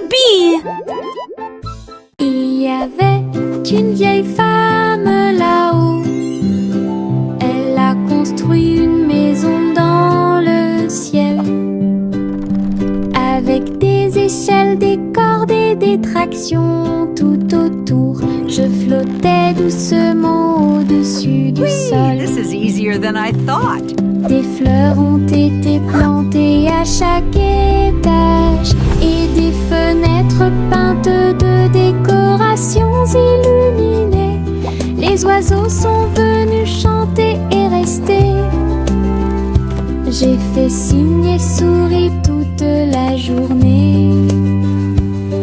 be? Il y avait une vieille femme là-haut. Elle a construit une maison dans le ciel, avec des échelles, des cordes et des tractions tout autour. Je flottais doucement au-dessus du sol. This is easier than I thought. Des fleurs ont été plantées à chaque étage et des fenêtres peintes de décorations illuminées. Les oiseaux sont venus chanter et rester. J'ai fait signe et souri toute la journée.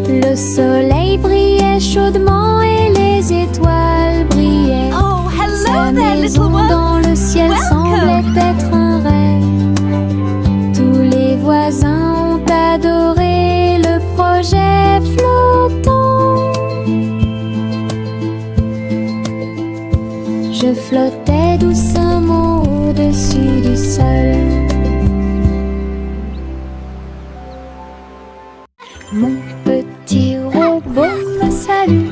Le soleil brillait chaudement et les étoiles brillaient. Oh, hello Sa there, maison little dans ones. le ciel Welcome. semblait être un rêve. Tous les voisins ont adoré le projet flottant. Je flottais doucement au-dessus du sol. Mon petit robot me salue.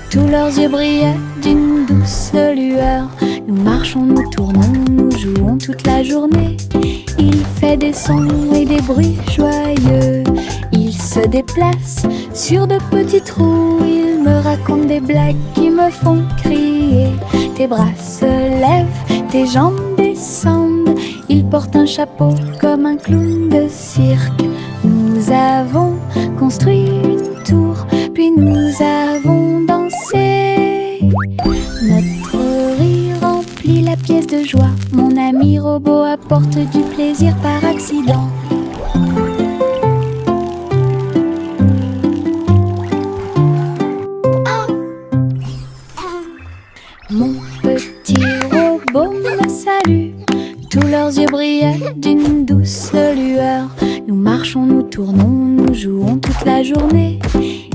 Tous leurs yeux brillaient d'une douce lueur. Nous marchons, nous tournons, nous jouons toute la journée. Il fait des sons et des bruits joyeux. Il se déplace sur de petits trous. Il me raconte des blagues qui me font crier. Tes bras se lèvent, tes jambes descendent. Il porte un chapeau comme un clown de cirque. Nous avons construit une tour, puis nous avons dansé. Notre rire remplit la pièce de joie. Mon ami robot apporte du plaisir par accident. Mon petit robot me salue. Tous leurs yeux brillaient d'une douce lueur. Nous marchons, nous tournons, nous jouons toute la journée.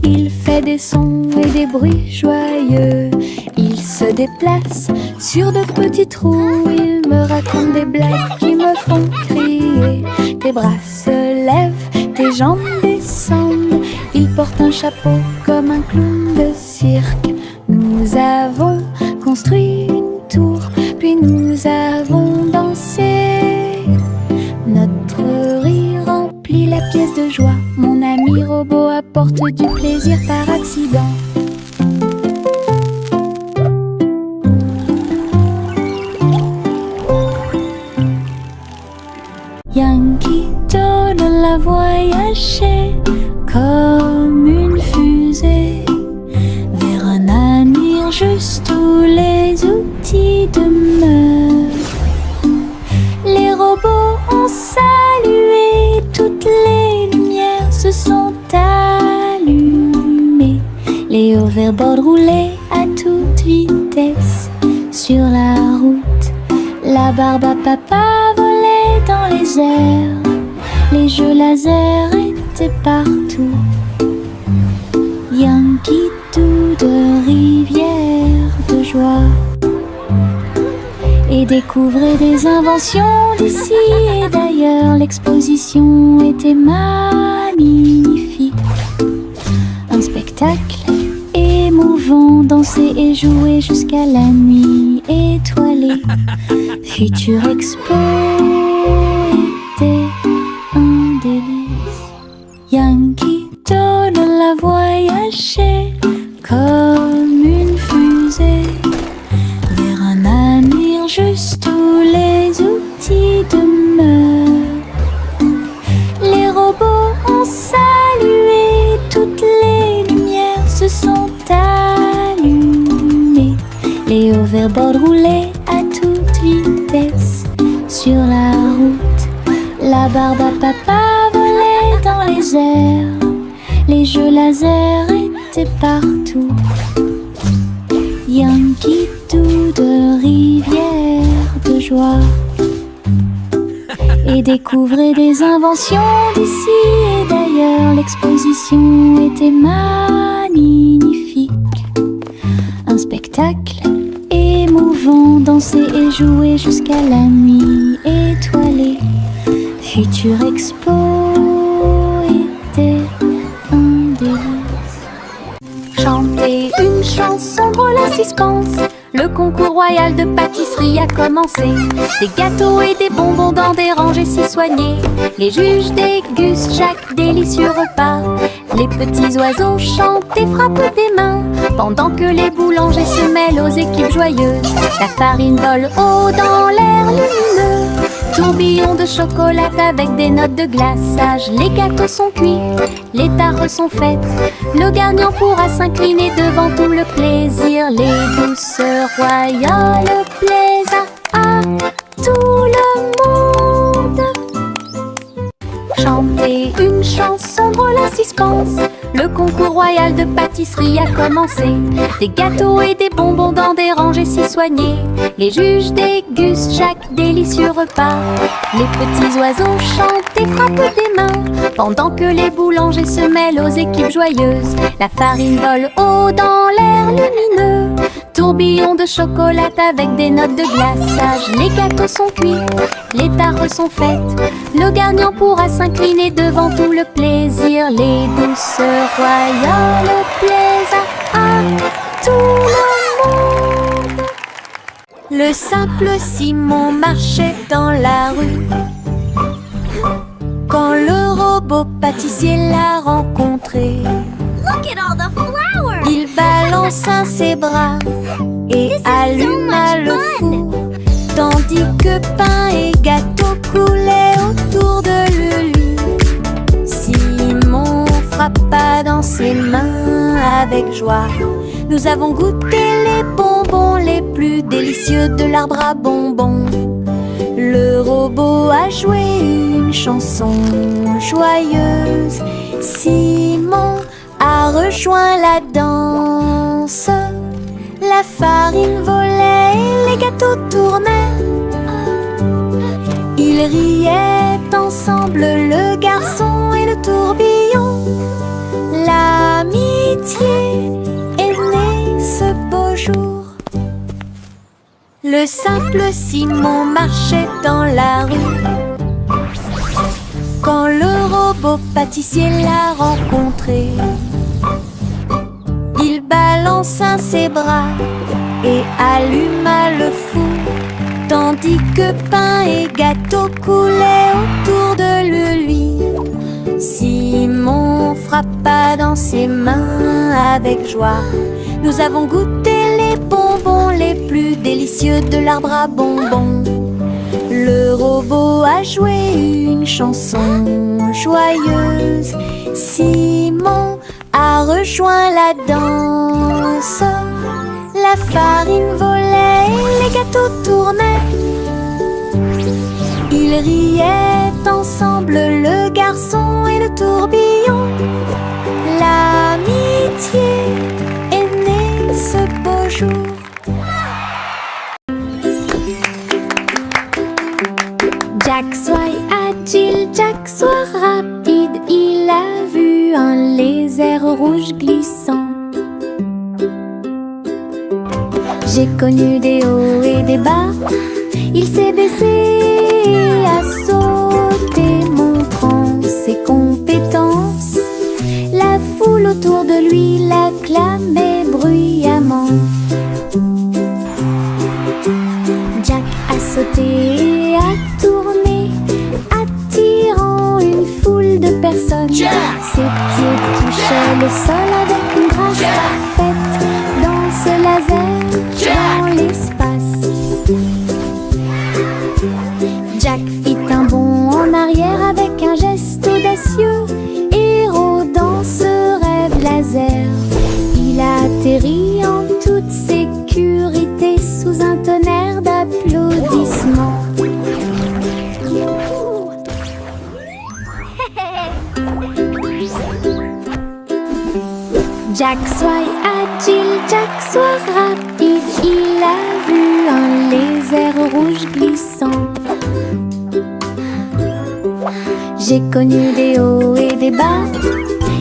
Il fait des sons et des bruits joyeux. Il se déplace sur de petits trous. Il me raconte des blagues qui me font crier. Tes bras se lèvent, tes jambes descendent. Il porte un chapeau comme un clown de cirque. Nous avons construit une tour, puis nous avons dansé. Notre rire remplit la pièce de joie. Mon ami robot apporte du plaisir par accident. Yankee Doodle a voyagé comme une fusée vers un avenir juste où les outils demeurent. Les robots ont salué, toutes les lumières se sont allumées. Les hoverboards roulaient à toute vitesse sur la route. La barbe à papa volait dans les airs. Les jeux laser étaient partout. Yankee Doodle, rivière de joie. Et découvrez des inventions d'ici et d'ailleurs. L'exposition était magnifique. Un spectacle émouvant, danser et jouer jusqu'à la nuit étoilée. Future Expo était un délice. Yankee Doodle a voyagé comme une fusée vers un avenir juste où les outils demeurent. Les robots ont salué, toutes les lumières se sont allumées. Les hoverboards roulaient à toute vitesse sur la route. La barbe à papa volait dans les airs. Les jeux laser étaient partout. Yankee Doodle, rivière de joie. Et découvrez des inventions d'ici et d'ailleurs. L'exposition était magnifique. Un spectacle émouvant, danser et jouer jusqu'à la nuit étoilée. Future Expo était un suspense. Le concours royal de pâtisserie a commencé. Des gâteaux et des bonbons dans des rangées si soignées. Les juges dégustent chaque délicieux repas. Les petits oiseaux chantent et frappent des mains, pendant que les boulangers se mêlent aux équipes joyeuses. La farine vole haut dans l'air lumineux. Tourbillon de chocolat avec des notes de glaçage. Les gâteaux sont cuits, les tares sont faites. Le gagnant pourra s'incliner devant tout le plaisir. Les douceurs royales plaisent à tout le monde. Chanter une chanson drôle à suspense. Le concours royal de pâtisserie a commencé. Des gâteaux et des bonbons dans des rangées si soignées. Les juges dégustent chaque délicieux repas. Les petits oiseaux chantent et frappent des mains, pendant que les boulangers se mêlent aux équipes joyeuses. La farine vole haut dans l'air lumineux. Tourbillon de chocolat avec des notes de glaçage. Les gâteaux sont cuits, les tares sont faites. Le gagnant pourra s'incliner devant tout le plaisir. Les douceurs royales plaisent à tout le monde. Le simple Simon marchait dans la rue quand le robot pâtissier l'a rencontré. Look at all the flowers! Il balança ses bras et alluma le four, tandis que pain et gâteau coulaient autour de lui. Simon frappa dans ses mains avec joie. Nous avons goûté les bonbons les plus délicieux de l'arbre à bonbons. Le robot a joué une chanson joyeuse. Simon a rejoint la danse. La farine volait et les gâteaux tournaient. Ils riaient ensemble, le garçon et le tourbillon. L'amitié est née ce beau jour. Le simple Simon marchait dans la rue quand le robot pâtissier l'a rencontré. Il balança ses bras et alluma le four, tandis que pain et gâteau coulaient autour de lui. Simon frappa dans ses mains avec joie. Nous avons goûté les bonbons les plus délicieux de l'arbre à bonbons. Le robot a joué une chanson joyeuse. Simon a rejoint la danse. La farine volait et les gâteaux tournaient. Ils riaient ensemble, le garçon et le tourbillon. L'amitié est née ce beau jour. Jack soit agile, Jack soit rapide. Il a vu un lézard rouge glissant. J'ai connu des hauts et des bas. Il s'est baissé, a sauté, montrant ses compétences. La foule autour de lui l'acclamait bruyamment. Jack a sauté et a tourné, attirant une foule de personnes. Ses pieds touchaient le sol avec une grâce parfaite. Dans ce laser, dans l'espace, Jack fit un bond en arrière avec un geste audacieux. Héros dans ce rêve laser, il a atterri en toute sécurité sous un tonnerre d'applaudissements. Jack soit agile, Jack soit rapide. Il a vu un lézard rouge glissant. J'ai connu des hauts et des bas.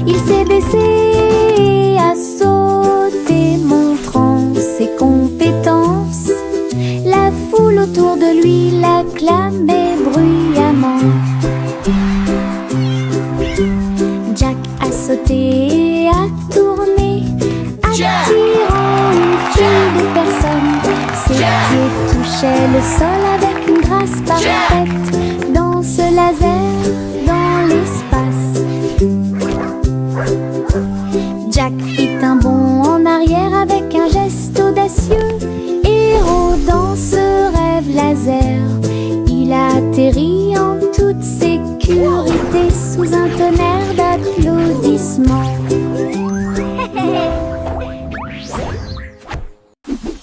Il s'est baissé, a sauté, montrant ses compétences. La foule autour de lui l'acclamait bruyamment. Jack a sauté et a tourné, attirant une foule léchait le sol avec une grâce parfaite. Dans ce laser, dans l'espace, Jack fit un bond en arrière avec un geste audacieux. Héros dans ce rêve laser, il a atterri en toute sécurité sous un tonnerre d'applaudissements.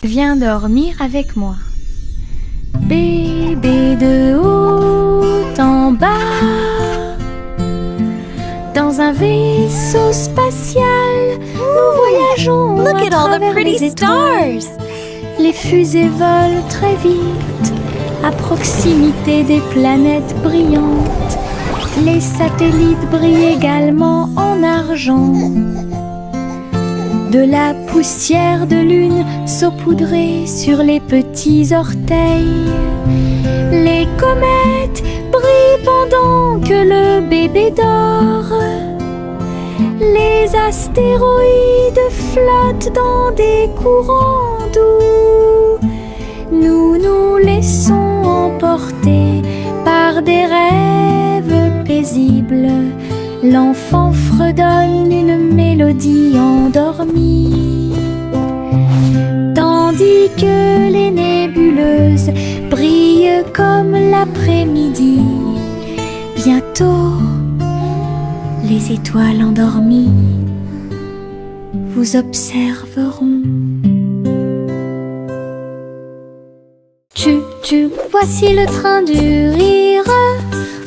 Viens dormir avec moi. Bébé de haut en bas, dans un vaisseau spatial, nous voyageons Look à at all the travers pretty les étoiles. stars. Les fusées volent très vite, à proximité des planètes brillantes. Les satellites brillent également en argent. De la poussière de lune saupoudrée sur les petits orteils. Les comètes brillent pendant que le bébé dort. Les astéroïdes flottent dans des courants doux. Nous nous laissons emporter par des rêves paisibles. L'enfant fredonne une mélodie endormie, tandis que les nébuleuses brillent comme l'après-midi. Bientôt, les étoiles endormies vous observeront. Voici le train du rire,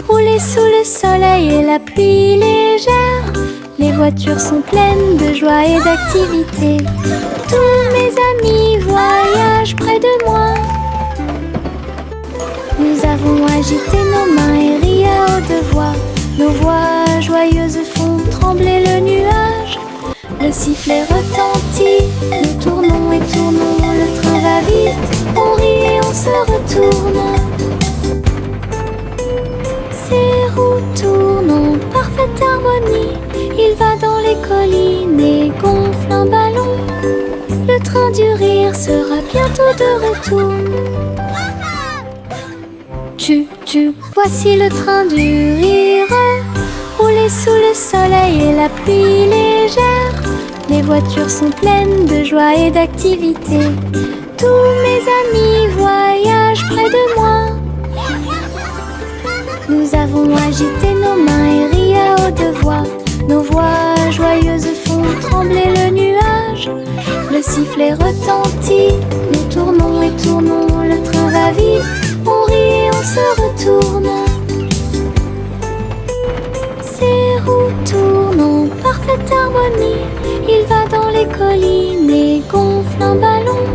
rouler sous le soleil et la pluie légère. Les voitures sont pleines de joie et d'activité. Tous mes amis voyagent près de moi. Nous avons agité nos mains et ri à haute voix. Nos voix joyeuses font trembler le nuage. Le sifflet retentit, nous tournons et tournons. Le train va vite, on rit et on se retourne. Ces roues tournent en parfaite harmonie. Il va dans les collines et gonfle un ballon. Le train du rire sera bientôt de retour. Voici le train du rire, rouler sous le soleil et la pluie légère. Les voitures sont pleines de joie et d'activité. Tous mes amis voyagent près de moi. Nous avons agité nos mains et ri à haute voix. Nos voix joyeuses font trembler le nuage. Le sifflet retentit, nous tournons et tournons. Le train va vite, on rit et on se retourne. Ces roues tournent en parfaite harmonie. Il va dans les collines et gonfle un ballon.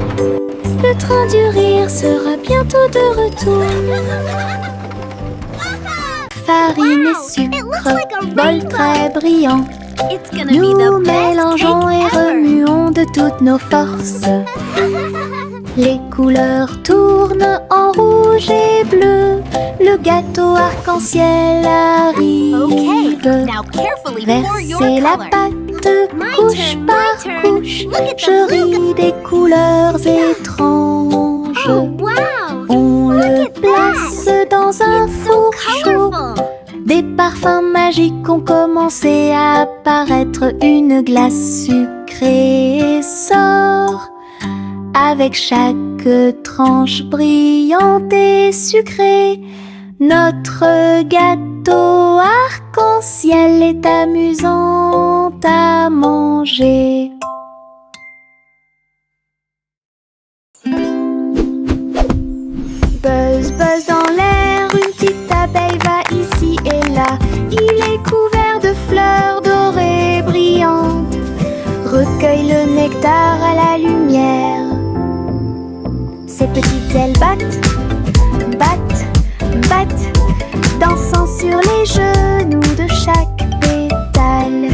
Le train du rire sera bientôt de retour. Farine et sucre, bol très brillant. It's gonna be Nous the best mélangeons cake et ever. remuons de toutes nos forces. Les couleurs tournent en rouge et bleu. Le gâteau arc-en-ciel arrive. Okay, now carefully pour your Verser la color. pâte My couche turn, par my turn. couche. Look at the Je blue ris des couleurs étranges. Oh wow! On Look le at that. place dans un It's so four chaud. colorful. Des parfums magiques ont commencé à apparaître. Une glace sucrée sort avec chaque tranche brillante et sucrée. Notre gâteau arc-en-ciel est amusant à manger. Buzz, buzz dans l'air, une petite abeille va ici et là. Il est couvert de fleurs dorées brillantes. Recueille le nectar à la lumière. Ses petites ailes battent, battent, battent, dansant sur les genoux de chaque pétale.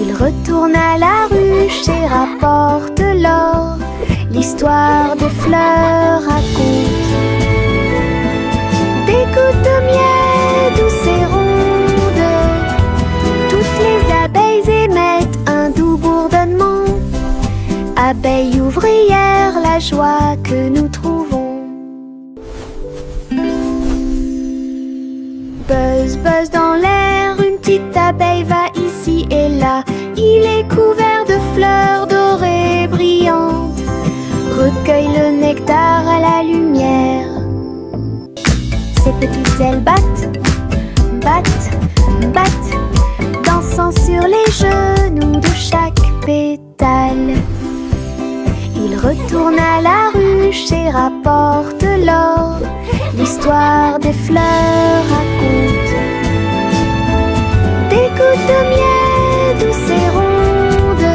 Il retourne à la ruche et rapporte l'or. L'histoire des fleurs raconte des gouttes de miel douces et rondes. Toutes les abeilles émettent un doux bourdonnement. Abeilles ouvrières, la joie que nous trouvons Buzz, buzz dans l'air, une petite abeille va ici et là. Il est couvert de fleurs dorées brillantes, recueille le nectar à la lumière. Ses petites ailes battent, battent, battent, dansant sur les genoux de chaque pétale. Il retourne à la ruche et rapporte l'or. L'histoire des fleurs raconte des gouttes de miel douces et rondes.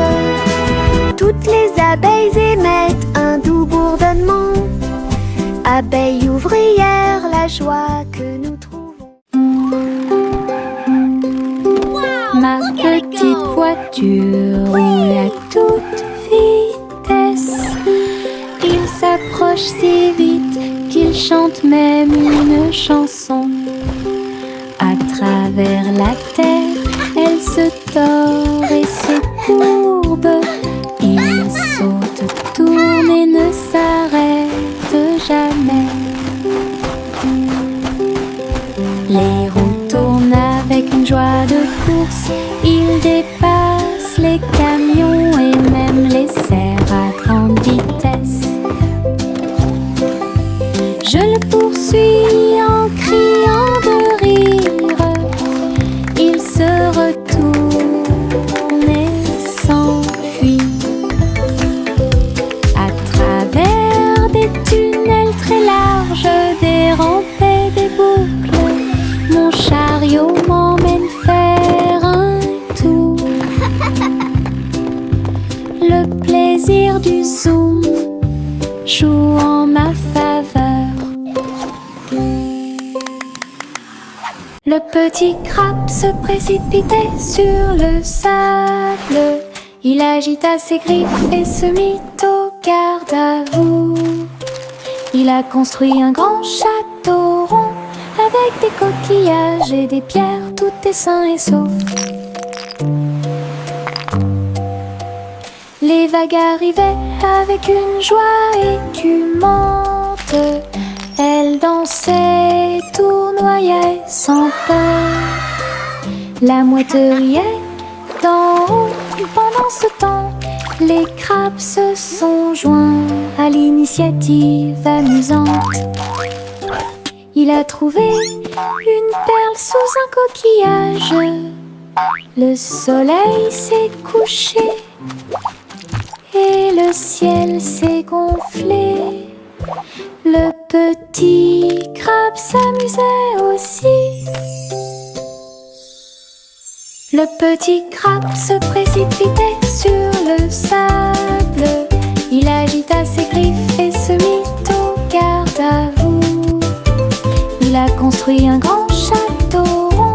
Toutes les abeilles émettent un doux bourdonnement. Abeilles ouvrières, la joie que nous trouvons. Ma petite voiture roule à toute vitesse. Il s'approche si vite qu'il chante même une chanson. À travers la terre, elle se tord et se courbe. Il saute, tourne et ne s'arrête jamais. Les roues tournent avec une joie de course. Il dépasse les camions et même les cerfs à grande vitesse. Je le poursuis en criant de rire. Il se retourne et s'enfuit. À travers des tunnels très larges, des rampes et des boucles, mon chariot m'emmène faire un tour. Le plaisir du zoom joue en ma faveur. Le petit crabe se précipitait sur le sable. Il agita ses griffes et se mit au garde à vous. Il a construit un grand château rond avec des coquillages et des pierres, tout est sain et sauf. Les vagues arrivaient avec une joie écumante. Elles dansaient, tournoyaient sans peur. La mouette riait d'en haut. Pendant ce temps, les crabes se sont joints à l'initiative amusante. Il a trouvé une perle sous un coquillage. Le soleil s'est couché et le ciel s'est gonflé. Le petit crabe s'amusait aussi. Le petit crabe se précipitait sur le sable. Il agita ses griffes et se mit au garde à vous. Il a construit un grand château rond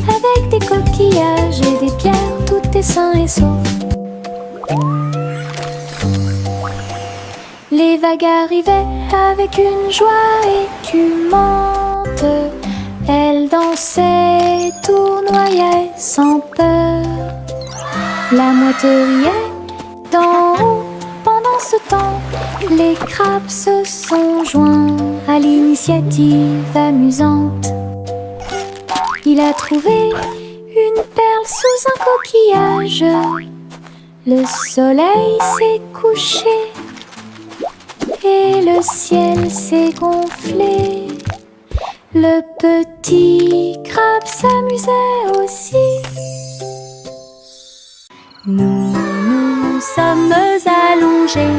avec des coquillages et des pierres, tout est sain et sauf. Les vagues arrivaient avec une joie écumante. Elles dansaient, tournoyaient sans peur. La mouette riait d'en haut. Pendant ce temps, les crabes se sont joints à l'initiative amusante. Il a trouvé une perle sous un coquillage. Le soleil s'est couché et le ciel s'est gonflé. Le petit crabe s'amusait aussi. Nous nous sommes allongés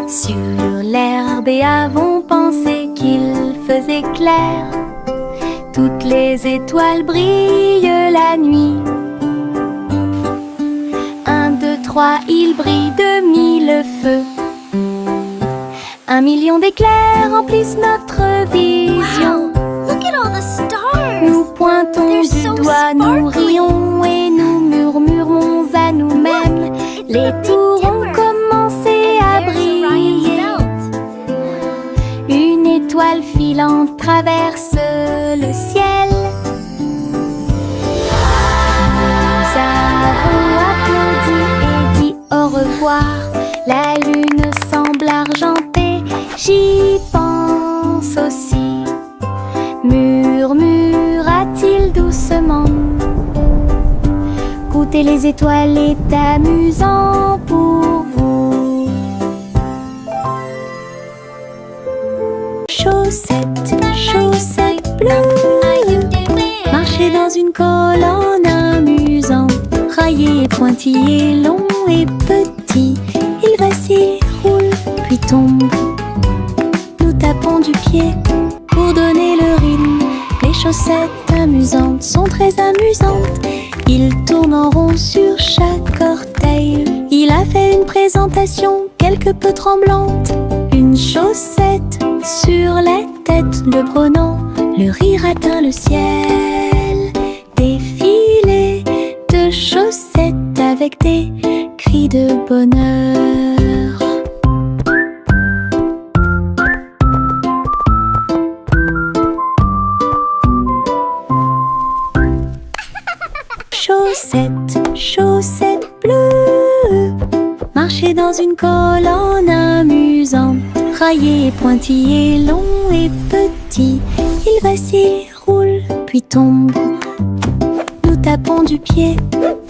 sur l'herbe et avons pensé qu'il faisait clair. Toutes les étoiles brillent la nuit. 1, 2, 3, il brille de 1000 feux. 1 million d'éclairs remplissent notre vision. Wow, look at all the stars. Nous pointons They're du so doigt, nous sparkly. rions et nous murmurons à nous-mêmes. Les tours ont commencé à There's briller. Orion's belt. Une étoile filante traverse le ciel. Nous avons applaudi et dit au revoir. La lune semble argentée, j'y pense aussi. Compter les étoiles est amusant pour vous. Chaussettes, chaussettes bleues, marcher dans une colonne amusante. Raillé et pointillé, long et petit, il vacille, roule, puis tombe. Nous tapons du pied pour donner le rythme. Les chaussettes amusantes sont très amusantes. Il tourne en rond sur chaque orteil. Il a fait une présentation quelque peu tremblante. Une chaussette sur la tête le prenant. Le rire atteint le ciel. Défilé de chaussettes avec des cris de bonheur. Chaussettes, chaussettes bleues, marcher dans une colonne amusante. Raillé et pointillé, long et petit, il vacille, roule, puis tombe. Nous tapons du pied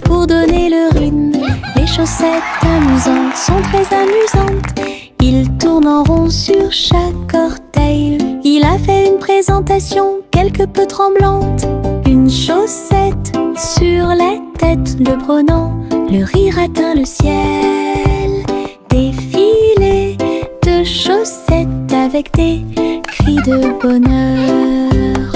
pour donner le rythme. Les chaussettes amusantes sont très amusantes. Il tourne en rond sur chaque orteil. Il a fait une présentation quelque peu tremblante. Une chaussette sur la tête le prenant. Le rire atteint le ciel. Défilé de chaussettes avec des cris de bonheur.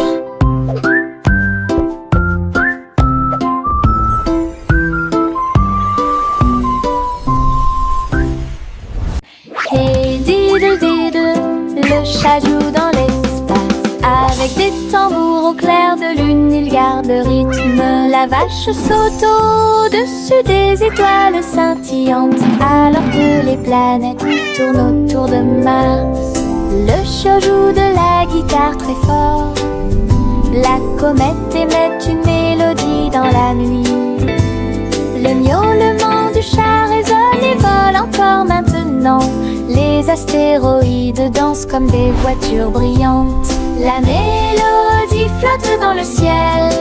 Hey diddle diddle, le chat joue dans l'espace. Avec des tambours au clair de lune, il garde le rythme. La vache saute au-dessus des étoiles scintillantes, alors que les planètes tournent autour de Mars. Le chat joue de la guitare très fort. La comète émet une mélodie dans la nuit. Le miaulement du chat résonne et vole encore maintenant. Les astéroïdes dansent comme des voitures brillantes. La mélodie flotte dans le ciel.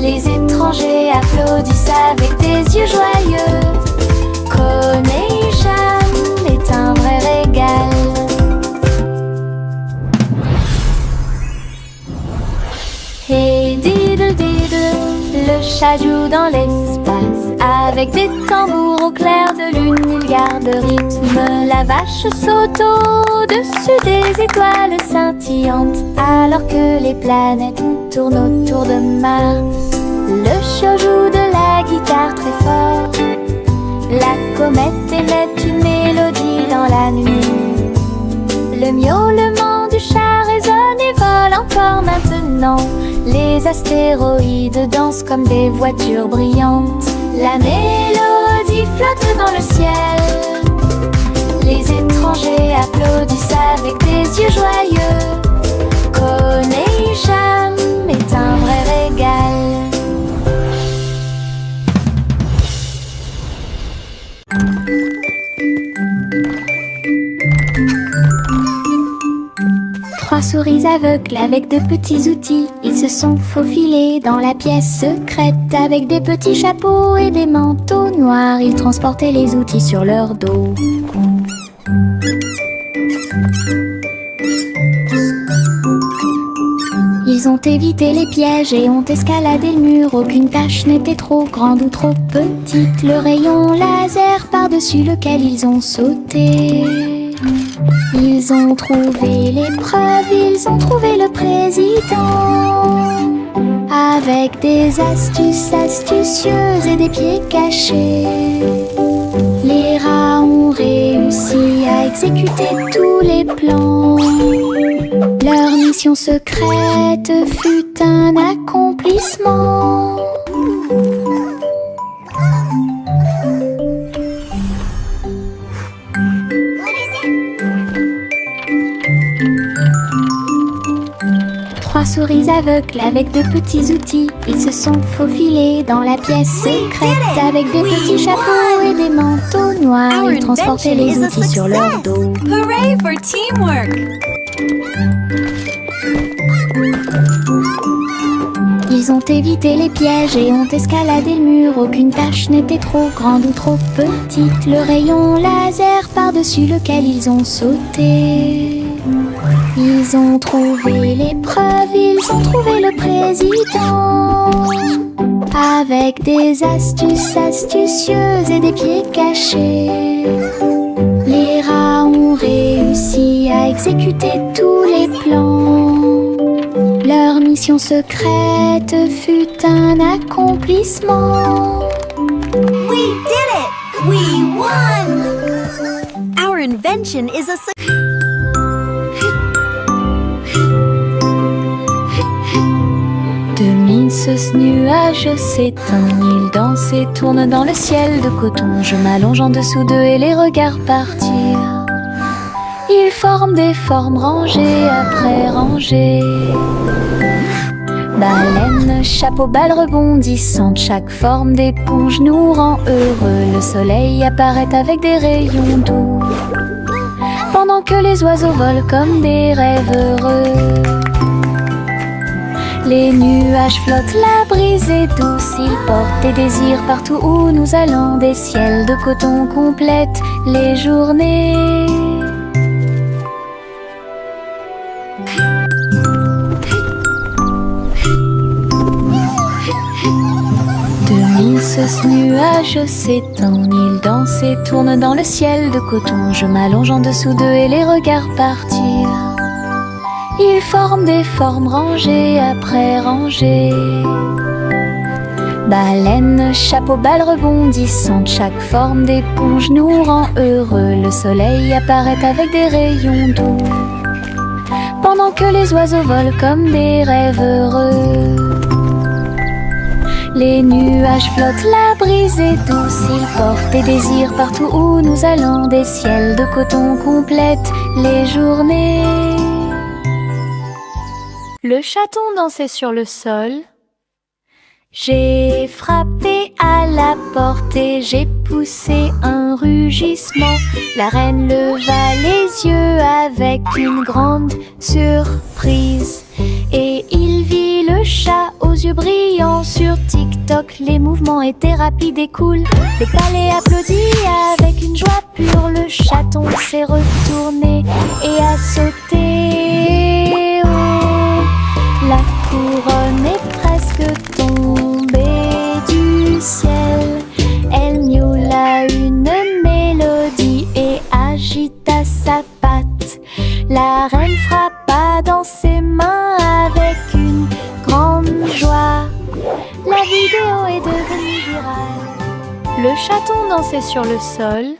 Les étrangers applaudissent avec des yeux joyeux. Coronation est un vrai régal. Hey diddle diddle, le chat joue dans l'espace. Avec des tambours au clair de lune, il garde le rythme. La vache saute au-dessus des étoiles scintillantes, alors que les planètes tournent autour de Mars. Le chat joue de la guitare très fort. La comète émet une mélodie dans la nuit. Le miaulement du chat résonne et vole encore maintenant. Les astéroïdes dansent comme des voitures brillantes. La mélodie flotte dans le ciel. Les étrangers applaudissent avec des yeux joyeux. Coronation est un vrai régal. Trois souris aveugles avec de petits outils. Ils se sont faufilés dans la pièce secrète. Avec des petits chapeaux et des manteaux noirs, ils transportaient les outils sur leur dos. Ils ont évité les pièges et ont escaladé le mur. Aucune tâche n'était trop grande ou trop petite. Le rayon laser par-dessus lequel ils ont sauté. Ils ont trouvé l'épreuve, ils ont trouvé le président. Avec des astuces astucieuses et des pieds cachés, les rats ont réussi à exécuter tous les plans. Leur mission secrète fut un accomplissement. Trois souris aveugles avec de petits outils. Ils se sont faufilés dans la pièce secrète. Avec des petits chapeaux et des manteaux noirs, ils transportaient les outils sur leur dos. Hooray for teamwork! Ils ont évité les pièges et ont escaladé le mur. Aucune tâche n'était trop grande ou trop petite. Le rayon laser par-dessus lequel ils ont sauté. Ils ont trouvé l'épreuve, ils ont trouvé le président. Avec des astuces astucieuses et des pieds cachés, les rats ont réussi à exécuter tous les plans. Leur mission secrète fut un accomplissement. We did it! We won! Our invention is a success. Ce nuage s'éteint, il danse et tourne dans le ciel de coton. Je m'allonge en dessous d'eux et les regarde partir. Ils forment des formes rangées après rangées. Baleines, chapeau, balles rebondissantes, chaque forme d'éponge nous rend heureux. Le soleil apparaît avec des rayons doux, pendant que les oiseaux volent comme des rêves heureux. Les nuages flottent, la brise est douce, ils portent des désirs partout où nous allons. Des ciels de coton complètent les journées. Ce nuage s'étend, il danse et tourne dans le ciel de coton. Je m'allonge en dessous d'eux et les regarde partir. Ils forment des formes rangées après rangées. Baleines, chapeau, balles rebondissantes, chaque forme d'éponge nous rend heureux. Le soleil apparaît avec des rayons doux, pendant que les oiseaux volent comme des rêves heureux. Les nuages flottent, la brise est douce, ils portent des désirs partout où nous allons. Des ciels de coton complètent les journées. Le chaton dansait sur le sol. J'ai frappé à la porte et j'ai poussé un rugissement. La reine leva les yeux avec une grande surprise. Et il vit le chat aux yeux brillants. Sur TikTok, les mouvements étaient rapides et cool. Le palais applaudit avec une joie pure. Le chaton s'est retourné et a sauté. Oh, la couronne est presque tombée du ciel. Elle miaula une mélodie et agita sa patte. La reine frappa dans ses mains avec une grande joie. La vidéo est devenue virale. Le chaton dansait sur le sol.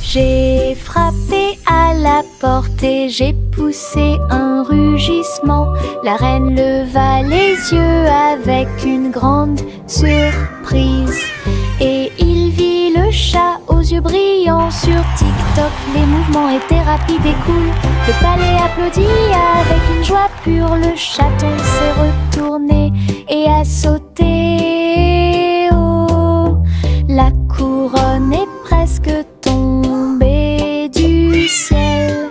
J'ai frappé à la porte et j'ai poussé un rugissement. La reine leva les yeux avec une grande surprise. Et il vit le chat aux yeux brillants. Sur TikTok, les mouvements étaient rapides et cool. Le palais applaudit avec une joie pure. Le chaton s'est retourné et a sauté. Oh, la couronne est presque tombée du ciel.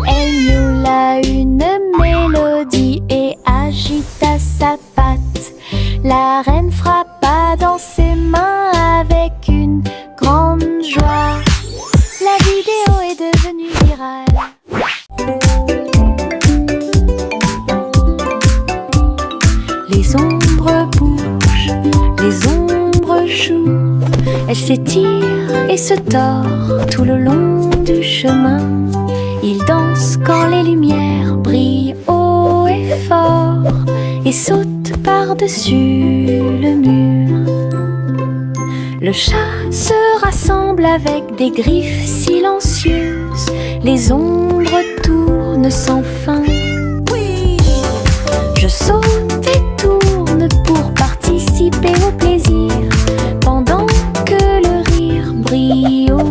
Elle miaula une mélodie et agita sa patte. La reine frappa dans ses mains avec une grande joie. La vidéo est devenue virale. Les ombres bougent, les ombres jouent. Elles s'étirent et se tordent tout le long du chemin. Ils dansent quand les lumières brillent haut et fort et sautent par-dessus le mur. Le chat se rassemble avec des griffes silencieuses. Les ombres tournent sans fin. Je saute et tourne pour participer au plaisir, pendant que le rire brille au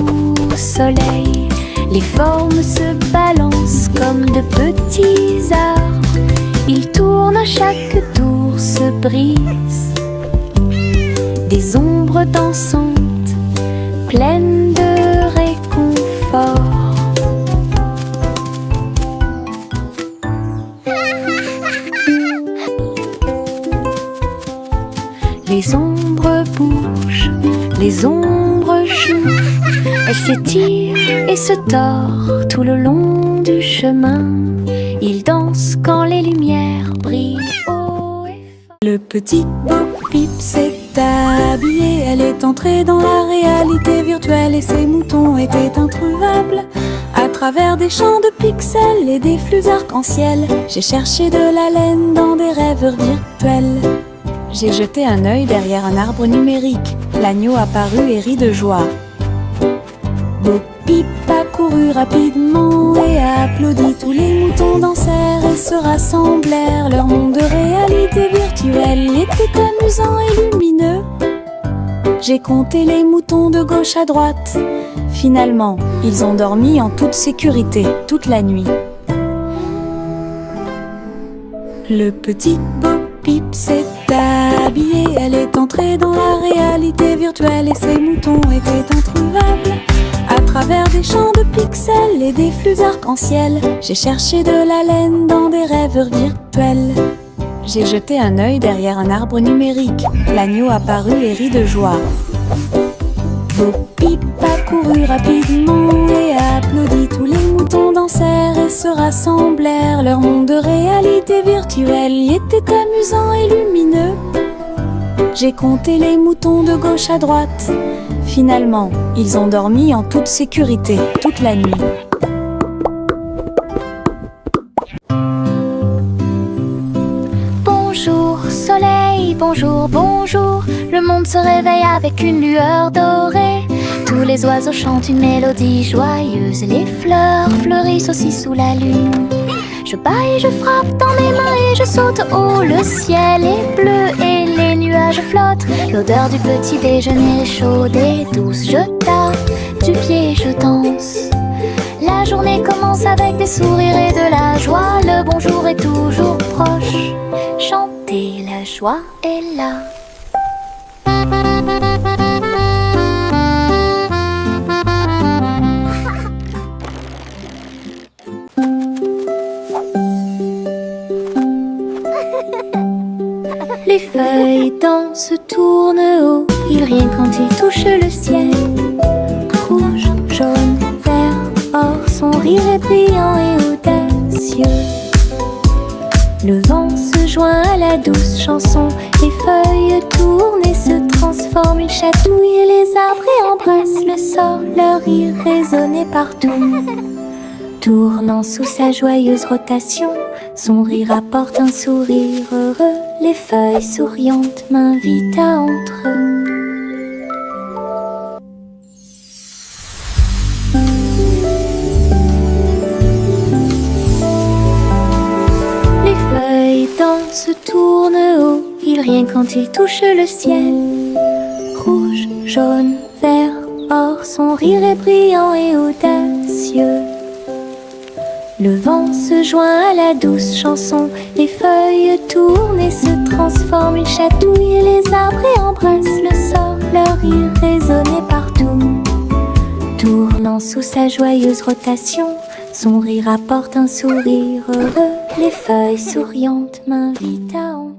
soleil. Les formes se balancent comme de petits arbres. Ils tournent à chaque tour, se brisent. Des ombres dansantes, pleines de réconfort. Les ombres bougent, les ombres jouent. Elles s'étirent et se tordent tout le long du chemin. Ils dansent quand les lumières brillent haut et fort. Le petit Bo-Peep s'est habillé. Elle est entrée dans la réalité virtuelle et ses moutons étaient introuvables. À travers des champs de pixels et des flux arc-en-ciel, j'ai cherché de la laine dans des rêves virtuels. J'ai jeté un œil derrière un arbre numérique. L'agneau apparut et rit de joie. Bo-Peep a couru rapidement et a applaudi. Tous les moutons dansèrent et se rassemblèrent. Leur monde de réalité virtuelle était amusant et lumineux. J'ai compté les moutons de gauche à droite. Finalement, ils ont dormi en toute sécurité toute la nuit. Le petit Bo-Peep s'est habillé. Elle est entrée dans la réalité virtuelle et ses moutons étaient introuvables. À travers des champs de pixels et des flux arc-en-ciel, j'ai cherché de la laine dans des rêves virtuels. J'ai jeté un œil derrière un arbre numérique. L'agneau apparut et rit de joie. Bo-Peep a couru rapidement et a applaudi. Tous les moutons dansèrent et se rassemblèrent. Leur monde de réalité virtuelle était amusant et lumineux. J'ai compté les moutons de gauche à droite. Finalement, ils ont dormi en toute sécurité toute la nuit. Bonjour soleil, bonjour, bonjour. Le monde se réveille avec une lueur dorée. Tous les oiseaux chantent une mélodie joyeuse. Les fleurs fleurissent aussi sous la lune. Je bats et je frappe dans mes mains et je saute haut. Le ciel est bleu et les nuages flottent. L'odeur du petit déjeuner est chaude et douce. Je tape du pied et je danse. La journée commence avec des sourires et de la joie. Le bonjour est toujours proche. Chantez, la joie est là. Les feuilles dansent, tournent haut. Ils rient quand ils touchent le ciel. Rouge, jaune, vert, or, son rire est brillant et audacieux. Le vent se joint à la douce chanson. Les feuilles tournent et se transforment. Ils chatouillent les arbres et embrassent le sol. Leur rire résonnait partout. Tournant sous sa joyeuse rotation, son rire apporte un sourire heureux. Les feuilles souriantes m'invitent à entrer. Les feuilles dansent, tournent haut. Ils rient quand ils touchent le ciel. Rouge, jaune, vert, or, son rire est brillant et audacieux. Le vent se joint à la douce chanson. Les feuilles tournent et se transforment. Ils chatouillent les arbres et embrassent le sol. Leur rire résonnait partout. Tournant sous sa joyeuse rotation, son rire apporte un sourire heureux. Les feuilles souriantes m'invitent à entrer.